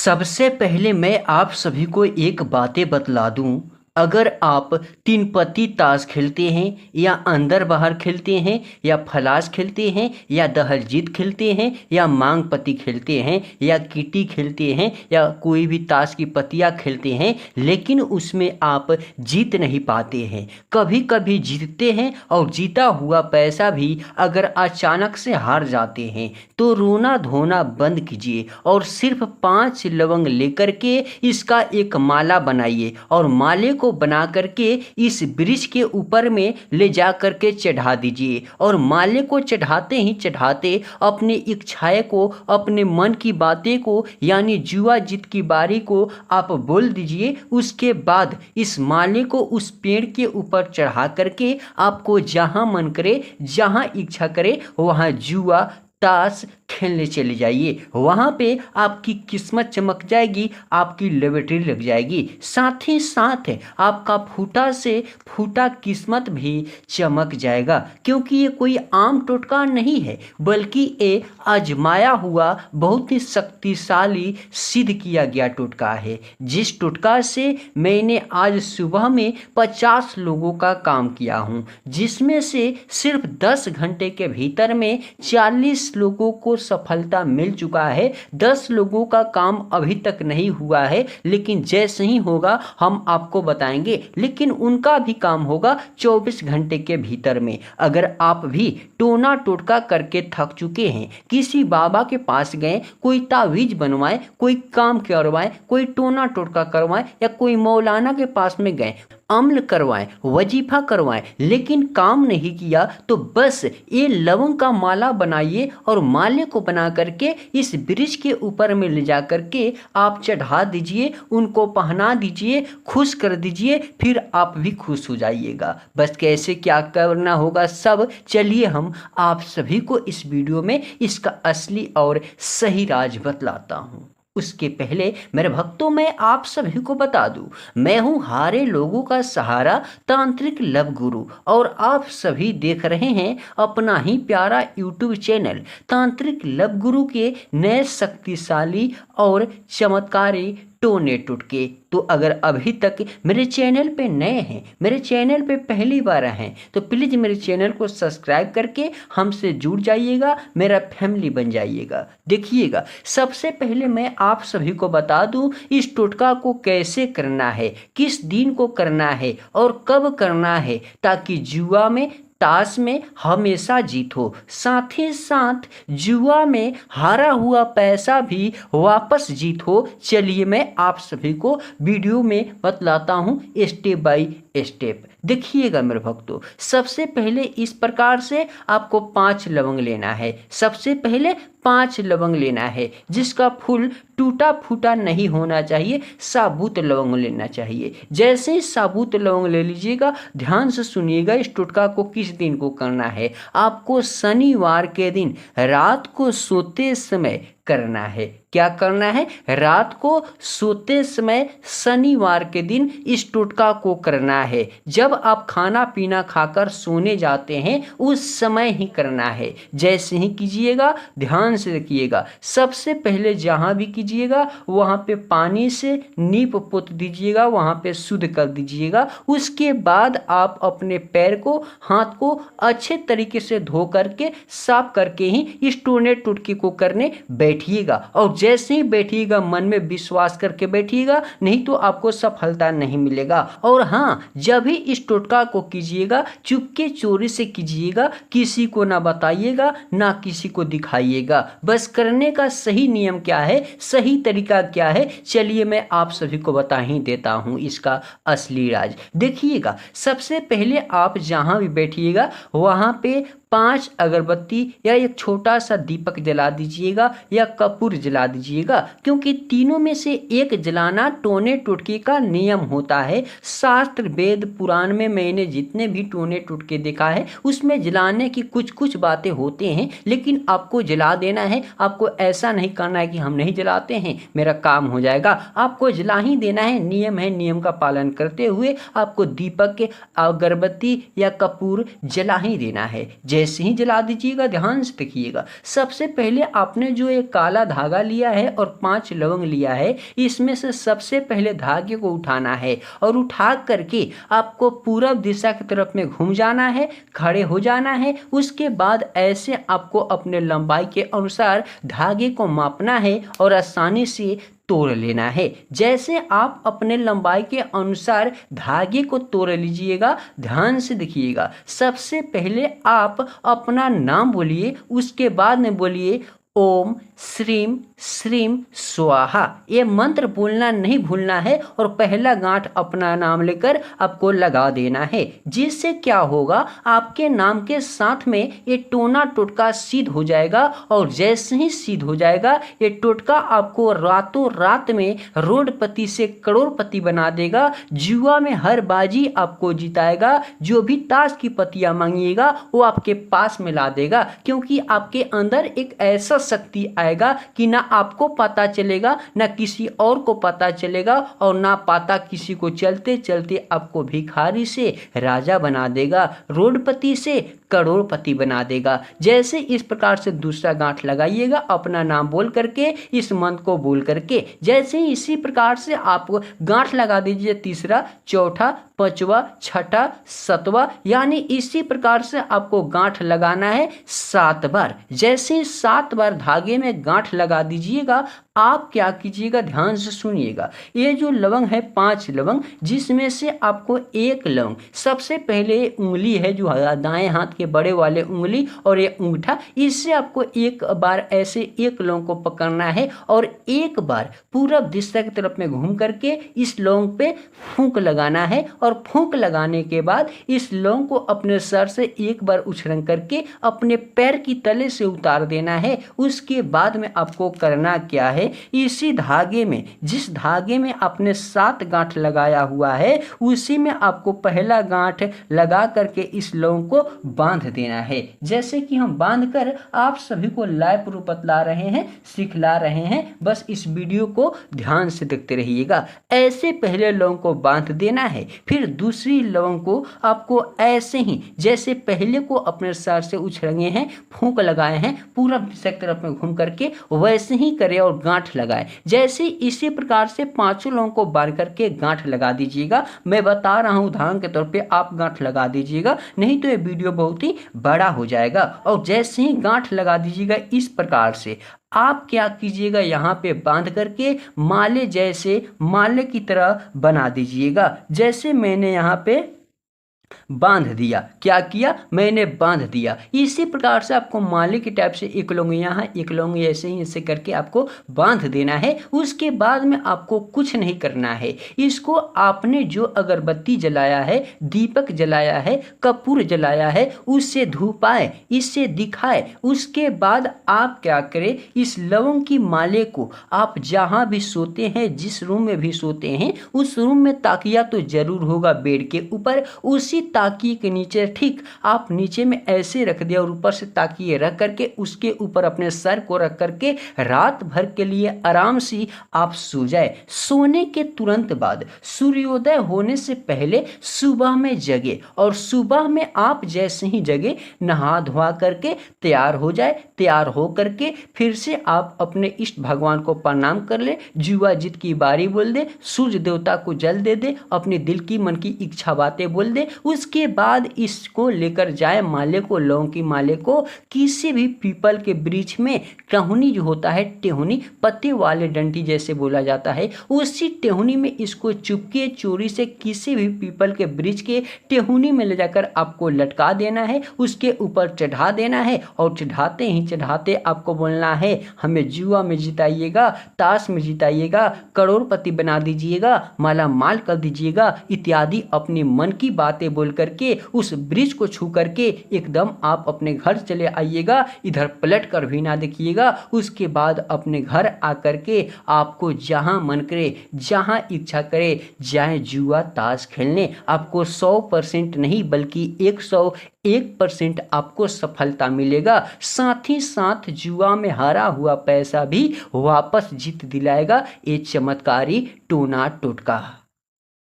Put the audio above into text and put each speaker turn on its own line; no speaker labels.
सबसे पहले मैं आप सभी को एक बातें बतला दूं। अगर आप तीन पत्ती ताश खेलते हैं या अंदर बाहर खेलते हैं या फलास खेलते हैं या दहलजीत खेलते हैं या मांग पत्ती खेलते हैं या कीटी खेलते हैं या कोई भी ताश की पत्तियां खेलते हैं, लेकिन उसमें आप जीत नहीं पाते हैं, कभी कभी जीतते हैं और जीता हुआ पैसा भी अगर अचानक से हार जाते हैं तो रोना धोना बंद कीजिए और सिर्फ 5 लवंग लेकर के इसका एक माला बनाइए और माले को बना करके इस वृक्ष के ऊपर में ले जा करके चढ़ा दीजिए। और माले को चढ़ाते ही चढ़ाते अपनी इच्छाएं को, अपने मन की बातें को, यानी जुआ जीत की बारी को आप बोल दीजिए। उसके बाद इस माले को उस पेड़ के ऊपर चढ़ा करके आपको जहां मन करे, जहां इच्छा करे वहां जुआ ताश खेलने चले जाइए। वहाँ पे आपकी किस्मत चमक जाएगी, आपकी लॉटरी लग जाएगी, साथ ही साथ आपका फूटा से फूटा किस्मत भी चमक जाएगा। क्योंकि ये कोई आम टोटका नहीं है, बल्कि ये आजमाया हुआ बहुत ही शक्तिशाली सिद्ध किया गया टोटका है। जिस टोटका से मैंने आज सुबह में 50 लोगों का काम किया हूँ, जिसमें से सिर्फ 10 घंटे के भीतर में 40 लोगों को सफलता मिल चुका है। 10 लोगों का काम अभी तक नहीं हुआ है, लेकिन जैसे ही होगा हम आपको बताएंगे। लेकिन उनका भी काम होगा 24 घंटे के भीतर में। अगर आप भी टोना टोटका करके थक चुके हैं, किसी बाबा के पास गए, कोई तावीज बनवाए, कोई काम करवाए, कोई टोना टोटका करवाए, या कोई मौलाना के पास में गए, अम्ल करवाएं, वजीफा करवाएं, लेकिन काम नहीं किया, तो बस ये लवंग का माला बनाइए और माले को बना करके इस वृक्ष के ऊपर में ले जा करके आप चढ़ा दीजिए, उनको पहना दीजिए, खुश कर दीजिए, फिर आप भी खुश हो जाइएगा। बस कैसे क्या करना होगा सब चलिए हम आप सभी को इस वीडियो में इसका असली और सही राज बतलाता हूँ। उसके पहले मेरे भक्तों, मैं आप सभी को बता दूं, मैं हूं हारे लोगों का सहारा तांत्रिक लव गुरु, और आप सभी देख रहे हैं अपना ही प्यारा यूट्यूब चैनल तांत्रिक लव गुरु के नए शक्तिशाली और चमत्कारी टोने टुटके। तो अगर अभी तक मेरे चैनल पे नए हैं, मेरे चैनल पे पहली बार हैं, तो प्लीज़ मेरे चैनल को सब्सक्राइब करके हमसे जुड़ जाइएगा, मेरा फैमिली बन जाइएगा। देखिएगा, सबसे पहले मैं आप सभी को बता दूं इस टोटका को कैसे करना है, किस दिन को करना है और कब करना है, ताकि जुआ में ताश में हमेशा जीत हो, साथ ही साथ जुआ में हारा हुआ पैसा भी वापस जीत हो। चलिए मैं आप सभी को वीडियो में बतलाता हूँ स्टेप बाय स्टेप। देखिएगा मेरे भक्तों, सबसे पहले इस प्रकार से आपको 5 लवंग लेना है। सबसे पहले 5 लवंग लेना है, जिसका फूल टूटा फूटा नहीं होना चाहिए, साबुत लवंग लेना चाहिए। जैसे ही साबुत लवंग ले लीजिएगा, ध्यान से सुनिएगा इस टोटका को किस दिन को करना है। आपको शनिवार के दिन रात को सोते समय करना है। क्या करना है? रात को सोते समय शनिवार के दिन इस टोटका को करना है। जब आप खाना पीना खाकर सोने जाते हैं उस समय ही करना है। जैसे ही कीजिएगा, ध्यान से देखिएगा, सबसे पहले जहाँ भी कीजिएगा वहाँ पे पानी से नीप पोत दीजिएगा, वहाँ पे शुद्ध कर दीजिएगा। उसके बाद आप अपने पैर को, हाथ को अच्छे तरीके से धो करके साफ करके ही इस टोने टोटके को करने बैठिएगा। और जैसे ही बैठिएगा मन में विश्वास करके बैठिएगा, नहीं तो आपको सफलता नहीं मिलेगा। और हाँ, जब भी इस टोटका को कीजिएगा चुपके चोरी से कीजिएगा, किसी को ना बताइएगा, ना किसी को दिखाइएगा। बस करने का सही नियम क्या है, सही तरीका क्या है, चलिए मैं आप सभी को बता ही देता हूँ इसका असली राज। देखिएगा, सबसे पहले आप जहाँ भी बैठिएगा वहाँ पे 5 अगरबत्ती या एक छोटा सा दीपक जला दीजिएगा या कपूर जला दीजिएगा, क्योंकि तीनों में से एक जलाना टोने टोटके का नियम होता है। शास्त्र वेद पुराण में मैंने जितने भी टोने टोटके देखा है उसमें जलाने की कुछ कुछ बातें होते हैं, लेकिन आपको जला देना है। आपको ऐसा नहीं करना है कि हम नहीं जलाते हैं मेरा काम हो जाएगा, आपको जला ही देना है। नियम है, नियम का पालन करते हुए आपको दीपक के अगरबत्ती या कपूर जला ही देना है। जैसे ही जला दीजिएगा, ध्यान से देखिएगा, सबसे पहले आपने जो एक काला धागा लिया है और 5 लवंग लिया है, इसमें से सबसे पहले धागे को उठाना है और उठा करके आपको पूरब दिशा की तरफ में घूम जाना है, खड़े हो जाना है। उसके बाद ऐसे आपको अपने लंबाई के अनुसार धागे को मापना है और आसानी से तोड़ लेना है। जैसे आप अपने लंबाई के अनुसार धागे को तोड़ लीजिएगा, ध्यान से देखिएगा, सबसे पहले आप अपना नाम बोलिए, उसके बाद में बोलिए ओम श्रीम श्रीम स्वाहा। ये मंत्र बोलना नहीं भूलना है और पहला गांठ अपना नाम लेकर आपको लगा देना है, जिससे क्या होगा, आपके नाम के साथ में ये टोना टोटका सिद्ध हो जाएगा। और जैसे ही सिद्ध हो जाएगा, ये टोटका आपको रातों रात में रोडपति से करोड़पति बना देगा। जुआ में हर बाजी आपको जिताएगा। जो भी ताश की पत्तियां मांगिएगा वो आपके पास में ला देगा, क्योंकि आपके अंदर एक ऐसा शक्ति आएगा कि ना आपको पता चलेगा, ना किसी और को पता चलेगा, और ना पता किसी को, चलते चलते आपको भिखारी से राजा बना देगा, रोडपति से करोड़पति बना देगा। जैसे इस प्रकार से दूसरा गांठ लगाइएगा अपना नाम बोल करके, इस मंत्र को बोल करके। जैसे ही इसी प्रकार से आप गांठ लगा दीजिए, तीसरा, चौथा, पांचवा, छठा, सातवां, यानी इसी प्रकार से आपको गांठ लगाना है 7 बार। जैसे ही 7 बार धागे में गांठ लगा दीजिएगा, आप क्या कीजिएगा, ध्यान से सुनिएगा। ये जो लवंग है 5 लवंग, जिसमें से आपको एक लवंग, सबसे पहले उंगली है जो दाएं हाथ के बड़े वाले उंगली और ये अंगूठा, इससे आपको एक बार ऐसे एक लौंग को पकड़ना है और एक बार पूरब दिशा की तरफ में घूम करके इस लौंग पे फूंक लगाना है। और फूंक लगाने के बाद इस लौंग को अपने सर से एक बार उछलन करके अपने पैर की तले से उतार देना है। उसके बाद में आपको करना क्या है, इसी धागे में, जिस धागे में आपने 7 गांठ लगाया हुआ है, उसी में आपको पहला गांठ लगा करके इस लौंग को बांध देना है। जैसे कि हम बांध कर आप सभी को लाइव प्रूफ बतला रहे हैं, सिखला रहे हैं, बस इस वीडियो को ध्यान से देखते रहिएगा। ऐसे पहले लौंग को बांध देना है, फिर दूसरी लौंग को आपको ऐसे ही, जैसे पहले को अपने सर से उछलंगे हैं, फूंक लगाए हैं, पूरा दिशा की तरफ में घूम करके वैसे ही करें और गांठ लगाए। जैसे इसी प्रकार से 5 लौंग को बांध करके गांठ लगा दीजिएगा। मैं बता रहा हूं उदाहरण के तौर पे, आप गांठ लगा दीजिएगा, नहीं तो ये वीडियो बहुत ही बड़ा हो जाएगा। और जैसे ही गांठ लगा दीजिएगा इस प्रकार से, आप क्या कीजिएगा, यहाँ पे बांध करके माले जैसे, माले की तरह बना दीजिएगा। जैसे मैंने यहाँ पे बांध दिया, क्या किया, मैंने बांध दिया। इसी प्रकार से आपको माले की टाइप से एक लौंग यहाँ, एक लौंग ऐसे ही ऐसे करके आपको बांध देना है। उसके बाद में आपको कुछ नहीं करना है। इसको आपने जो अगरबत्ती जलाया है, दीपक जलाया है, कपूर जलाया है, उससे धूपाए, इससे दिखाए। उसके बाद आप क्या करें, इस लवंग की माले को आप जहाँ भी सोते हैं, जिस रूम में भी सोते हैं, उस रूम में ताकिया तो जरूर होगा बेड के ऊपर, उसी ताकिए के नीचे, ठीक आप नीचे में ऐसे रख दिया और ऊपर से ताकिए रख करके उसके ऊपर अपने सर को रख करके रात भर के लिए आराम से आप सो जाए। सोने के तुरंत बाद, सूर्योदय होने से पहले सुबह में जगे, और सुबह में आप जैसे ही जगे, नहा धोआ करके तैयार हो जाए। तैयार हो करके फिर से आप अपने इष्ट भगवान को प्रणाम कर ले, जुआ जीत की बारी बोल दे, सूर्य देवता को जल दे दे, अपनी दिल की मन की इच्छा बातें बोल दे। उसके बाद इसको लेकर जाए, माले को, लौंग की माले को किसी भी पीपल के वृक्ष में, टहनी जो होता है, टेहुनी, पत्ते वाले डंडी जैसे बोला जाता है, उसी टेहुनी में इसको चुपके चोरी से किसी भी पीपल के वृक्ष के टेहुनी में ले जाकर आपको लटका देना है, उसके ऊपर चढ़ा देना है। और चढ़ाते ही चढ़ाते आपको बोलना है, हमें जुआ में जिताइएगा, ताश में जिताइएगा, करोड़पति बना दीजिएगा, माला माल कर दीजिएगा, इत्यादि अपनी मन की बातें बोल करके उस ब्रिज को छू करके एकदम आप अपने घर चले आइएगा। इधर पलट कर भी ना देखिएगा। उसके बाद अपने घर आकर के आपको जहां मन करे, जहां इच्छा करे, जाए जुआ ताश खेलने। आपको 100% नहीं बल्कि 101% आपको सफलता मिलेगा। साथ ही साथ जुआ में हारा हुआ पैसा भी वापस जीत दिलाएगा ये चमत्कारी टोना टोटका।